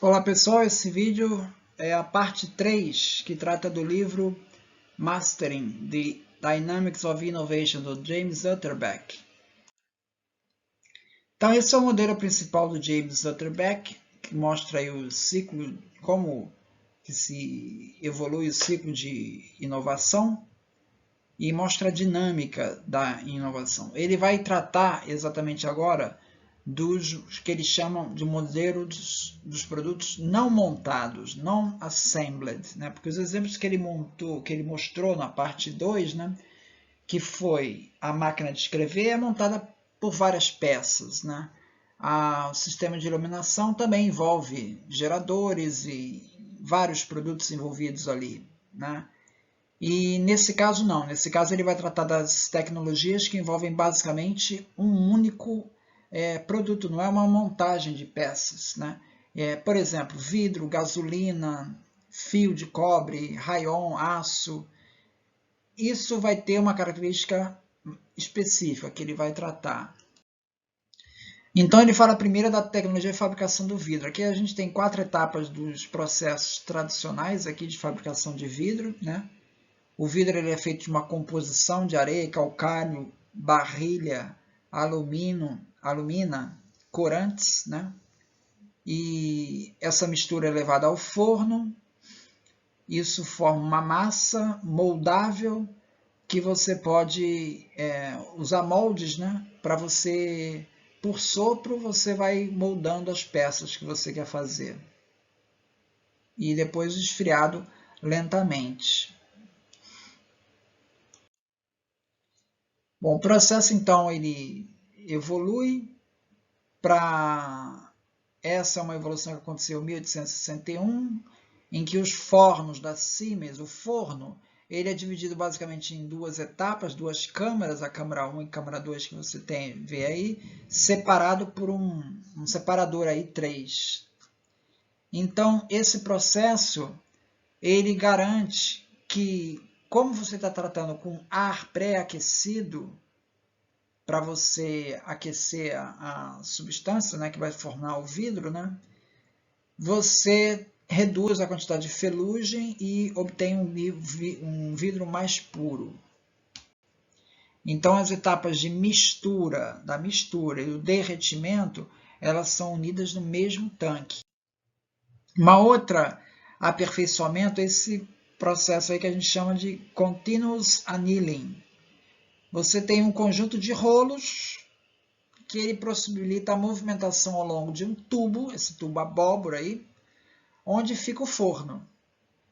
Olá pessoal, esse vídeo é a parte 3 que trata do livro Mastering the Dynamics of Innovation do James Utterback. Então esse é o modelo principal do James Utterback, que mostra aí o ciclo, como que se evolui o ciclo de inovação e mostra a dinâmica da inovação. Ele vai tratar exatamente agora dos que eles chamam de modelo dos produtos não montados, não assembled, né? Porque os exemplos que ele montou, que ele mostrou na parte 2, né, que foi a máquina de escrever, é montada por várias peças, né? O sistema de iluminação também envolve geradores e vários produtos envolvidos ali, né? E nesse caso não, nesse caso ele vai tratar das tecnologias que envolvem basicamente um único produto, não é uma montagem de peças, né? Por exemplo, vidro, gasolina, fio de cobre, rayon, aço. Isso vai ter uma característica específica que ele vai tratar. Então ele fala primeiro da tecnologia de fabricação do vidro. Aqui a gente tem 4 etapas dos processos tradicionais aqui de fabricação de vidro, né? O vidro ele é feito de uma composição de areia, calcário, barrilha, alumina, corantes, né? E essa mistura é levada ao forno. Isso forma uma massa moldável que você pode usar moldes, né? Para você, por sopro, você vai moldando as peças que você quer fazer. E depois esfriado lentamente. Bom, o processo então ele evolui para essa é uma evolução que aconteceu em 1861, em que os fornos da Siemens, o forno, ele é dividido basicamente em duas etapas, duas câmaras, a câmara 1 e a câmara 2 que você vê aí, separado por um separador aí 3. Então, esse processo, ele garante que, como você está tratando com ar pré-aquecido, para você aquecer a substância, né, que vai formar o vidro, né, você reduz a quantidade de ferrugem e obtém um vidro mais puro. Então, as etapas de mistura, da mistura e o derretimento, elas são unidas no mesmo tanque. Uma outra aperfeiçoamento é esse processo aí que a gente chama de continuous annealing. Você tem um conjunto de rolos que ele possibilita a movimentação ao longo de um tubo, esse tubo abóbora aí, onde fica o forno.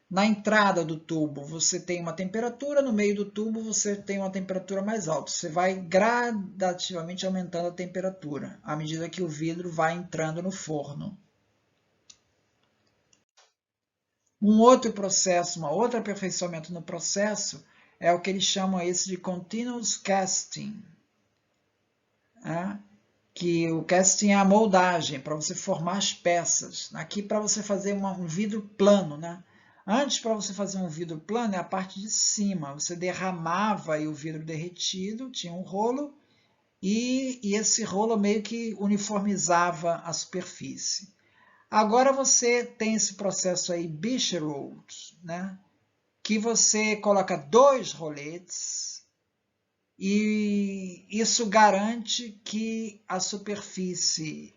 Na entrada do tubo você tem uma temperatura, no meio do tubo você tem uma temperatura mais alta. Você vai gradativamente aumentando a temperatura, à medida que o vidro vai entrando no forno. Um outro processo, um outro aperfeiçoamento no processo é o que eles chamam esse de continuous casting. Que o casting é a moldagem, para você formar as peças. Aqui para você fazer um vidro plano, né? Antes, para você fazer um vidro plano, é a parte de cima. Você derramava aí o vidro derretido, tinha um rolo, e esse rolo meio que uniformizava a superfície. Agora você tem esse processo aí, Becherold, né? Que você coloca 2 roletes, e isso garante que a superfície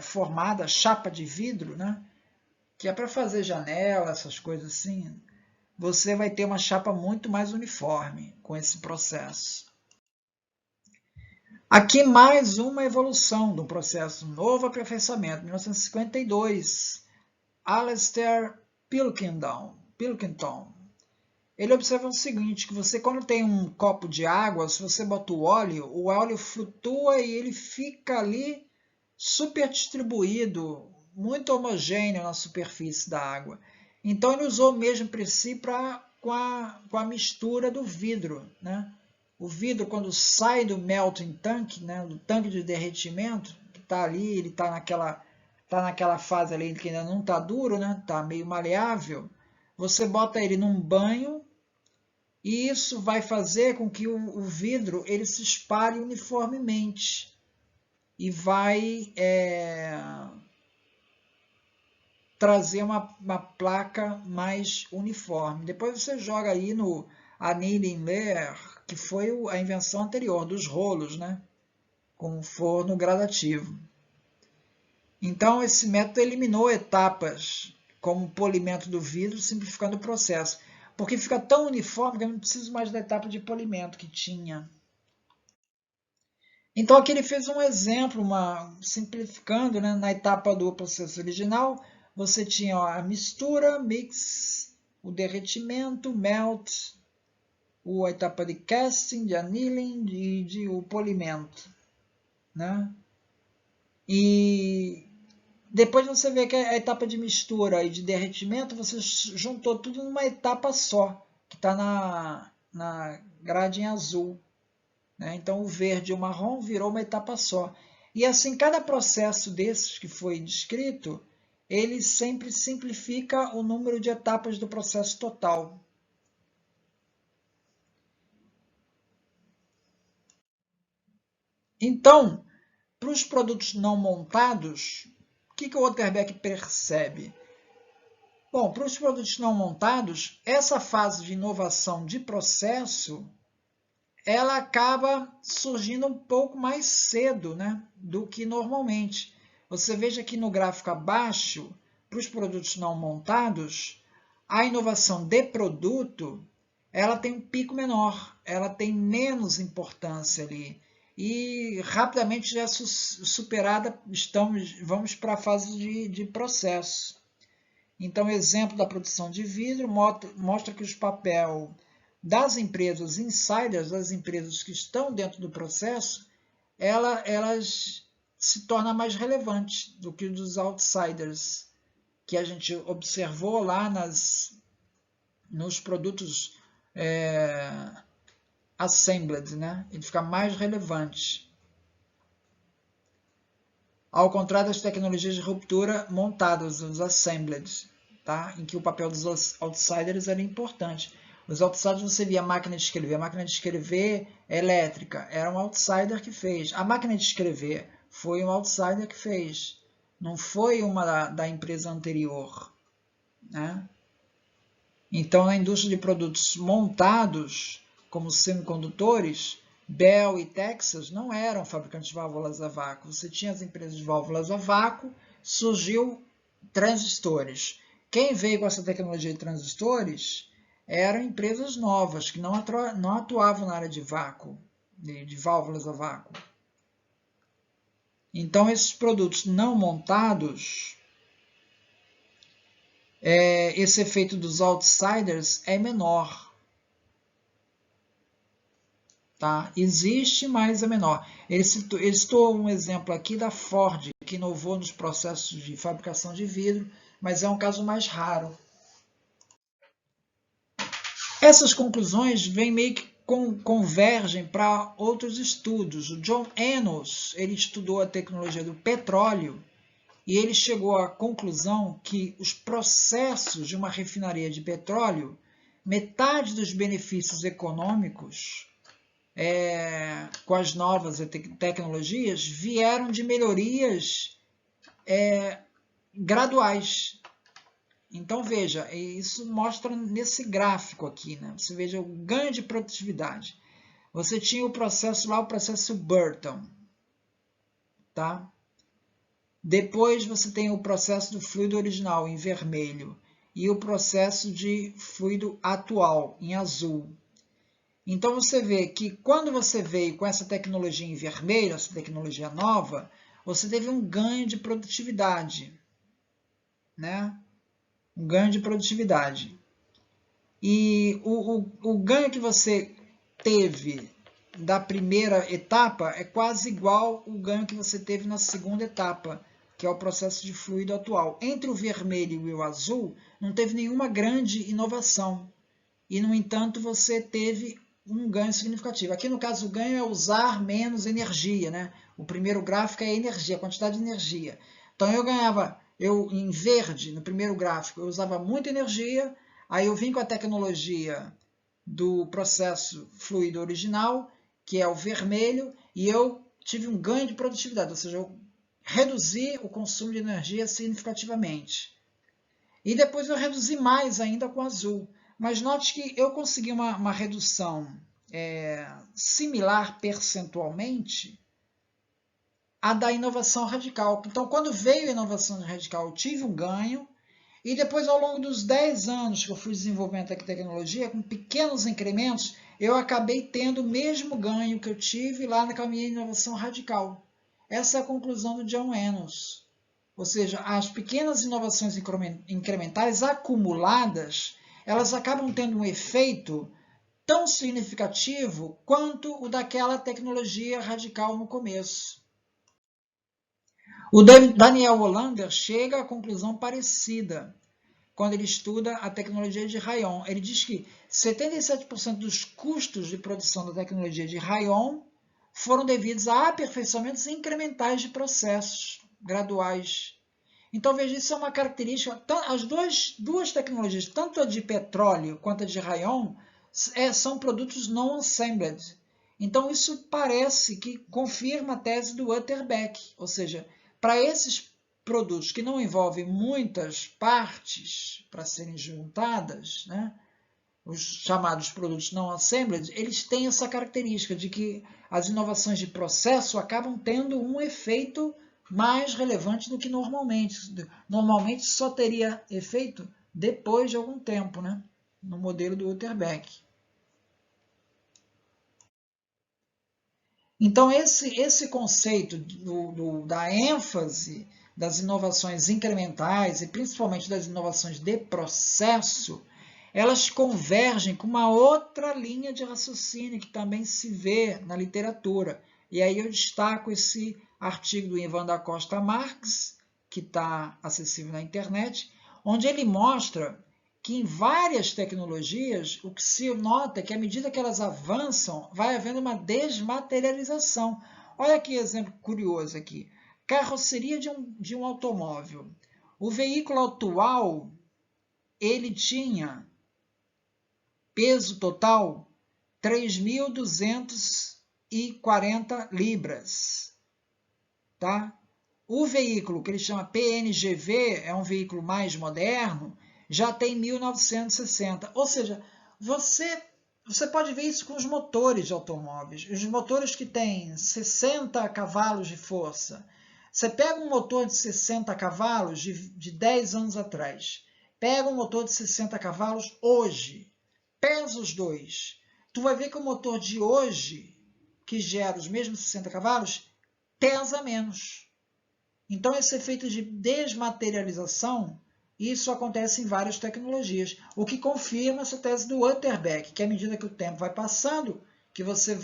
formada, chapa de vidro, né, que é para fazer janela, essas coisas assim, você vai ter uma chapa muito mais uniforme com esse processo. Aqui mais uma evolução do processo, um novo aperfeiçoamento, 1952, Alastair Pilkington. Ele observa o seguinte, que você quando tem um copo de água, se você bota o óleo flutua e ele fica ali super distribuído, muito homogêneo na superfície da água. Então ele usou o mesmo princípio com a mistura do vidro, né? O vidro, quando sai do melting tank, né, do tanque de derretimento, que está ali, ele está naquela fase ali que ainda não está duro, né, está meio maleável, você bota ele num banho e isso vai fazer com que o vidro ele se espalhe uniformemente e vai trazer uma placa mais uniforme. Depois você joga aí no annealing layer, que foi a invenção anterior dos rolos, né? Com forno gradativo. Então, esse método eliminou etapas como o polimento do vidro, simplificando o processo, porque fica tão uniforme que eu não preciso mais da etapa de polimento que tinha. Então, aqui ele fez um exemplo, simplificando, né, na etapa do processo original, você tinha a mistura, mix, o derretimento, melt, a etapa de casting, de annealing e o polimento, né? E depois você vê que a etapa de mistura e de derretimento, você juntou tudo numa etapa só, que está na grade em azul. Né? Então, o verde e o marrom virou uma etapa só. E assim, cada processo desses que foi descrito, ele sempre simplifica o número de etapas do processo total. Então, para os produtos não montados, o que o Otterbeck percebe? Bom, para os produtos não montados, essa fase de inovação de processo, ela acaba surgindo um pouco mais cedo, né, do que normalmente. Você veja aqui no gráfico abaixo, para os produtos não montados, a inovação de produto, ela tem um pico menor, ela tem menos importância ali. E rapidamente já é superada, vamos para a fase de processo. Então, exemplo da produção de vidro mostra que os papel das empresas insiders, das empresas que estão dentro do processo, elas se tornam mais relevantes do que os dos outsiders, que a gente observou lá nos produtos assembled, né? Ele fica mais relevante. Ao contrário das tecnologias de ruptura montadas, os assembled, tá? Em que o papel dos outsiders era importante. Os outsiders você via a máquina de escrever. A máquina de escrever elétrica era um outsider que fez. A máquina de escrever foi um outsider que fez. Não foi uma da empresa anterior. Né? Então, na indústria de produtos montados, como semicondutores, Bell e Texas não eram fabricantes de válvulas a vácuo. Você tinha as empresas de válvulas a vácuo, surgiu transistores. Quem veio com essa tecnologia de transistores eram empresas novas, que não atuavam na área de vácuo, de válvulas a vácuo. Então, esses produtos não montados, esse efeito dos outsiders é menor. Tá? Existe, mas é menor. Ele citou um exemplo aqui da Ford, que inovou nos processos de fabricação de vidro, mas é um caso mais raro. Essas conclusões vêm meio que convergem para outros estudos. O John Enos, ele estudou a tecnologia do petróleo e ele chegou à conclusão que os processos de uma refinaria de petróleo, metade dos benefícios econômicos com as novas tecnologias vieram de melhorias graduais. Então, veja, isso mostra nesse gráfico aqui, né? Você veja o ganho de produtividade. Você tinha o processo lá, o processo Burton, tá? Depois você tem o processo do fluido original, em vermelho, e o processo de fluido atual, em azul. Então, você vê que quando você veio com essa tecnologia em vermelho, essa tecnologia nova, você teve um ganho de produtividade, né? Um ganho de produtividade. E o ganho que você teve da primeira etapa é quase igual ao ganho que você teve na segunda etapa, que é o processo de fluido atual. Entre o vermelho e o azul, não teve nenhuma grande inovação. E, no entanto, você teve um ganho significativo. Aqui, no caso, o ganho é usar menos energia. Né? O primeiro gráfico é a energia, a quantidade de energia. Então, eu ganhava, em verde, no primeiro gráfico, eu usava muita energia, aí eu vim com a tecnologia do processo fluido original, que é o vermelho, e eu tive um ganho de produtividade, ou seja, eu reduzi o consumo de energia significativamente. E depois eu reduzi mais ainda com azul. Mas note que eu consegui uma redução similar percentualmente à da inovação radical. Então, quando veio a inovação radical, eu tive um ganho, e depois, ao longo dos 10 anos que eu fui desenvolvendo a tecnologia, com pequenos incrementos, eu acabei tendo o mesmo ganho que eu tive lá na minha inovação radical. Essa é a conclusão do John Enos. Ou seja, as pequenas inovações incrementais acumuladas, elas acabam tendo um efeito tão significativo quanto o daquela tecnologia radical no começo. O Daniel Hollander chega à conclusão parecida quando ele estuda a tecnologia de Rayon. Ele diz que 77% dos custos de produção da tecnologia de Rayon foram devidos a aperfeiçoamentos incrementais de processos graduais. Então, veja, isso é uma característica. As duas tecnologias, tanto a de petróleo quanto a de Rayon, são produtos não assembled. Então, isso parece que confirma a tese do Utterback, ou seja, para esses produtos que não envolvem muitas partes para serem juntadas, né, os chamados produtos não assembled, eles têm essa característica de que as inovações de processo acabam tendo um efeito mais relevante do que normalmente. Normalmente só teria efeito depois de algum tempo, né, no modelo do Utterback. Então, esse conceito da ênfase das inovações incrementais e principalmente das inovações de processo, elas convergem com uma outra linha de raciocínio que também se vê na literatura. E aí eu destaco esse artigo do Ivan da Costa Marques, que está acessível na internet, onde ele mostra que em várias tecnologias, o que se nota é que à medida que elas avançam, vai havendo uma desmaterialização. Olha que exemplo curioso aqui. Carroceria de um automóvel. O veículo atual, ele tinha peso total 3.240 libras. Tá? O veículo que ele chama PNGV, é um veículo mais moderno, já tem 1960. Ou seja, você pode ver isso com os motores de automóveis. Os motores que têm 60 cavalos de força. Você pega um motor de 60 cavalos de 10 anos atrás, pega um motor de 60 cavalos hoje, pesa os dois. Tu vai ver que o motor de hoje, que gera os mesmos 60 cavalos, pesa menos. Então, esse efeito de desmaterialização, isso acontece em várias tecnologias, o que confirma essa tese do Utterback, que à medida que o tempo vai passando, que você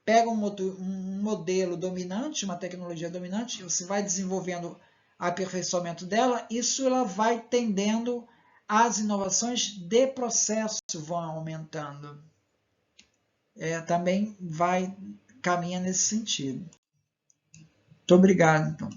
pega um modelo dominante, uma tecnologia dominante, você vai desenvolvendo aperfeiçoamento dela, isso ela vai tendendo, as inovações de processo vão aumentando. Também caminha nesse sentido. Muito obrigado, então.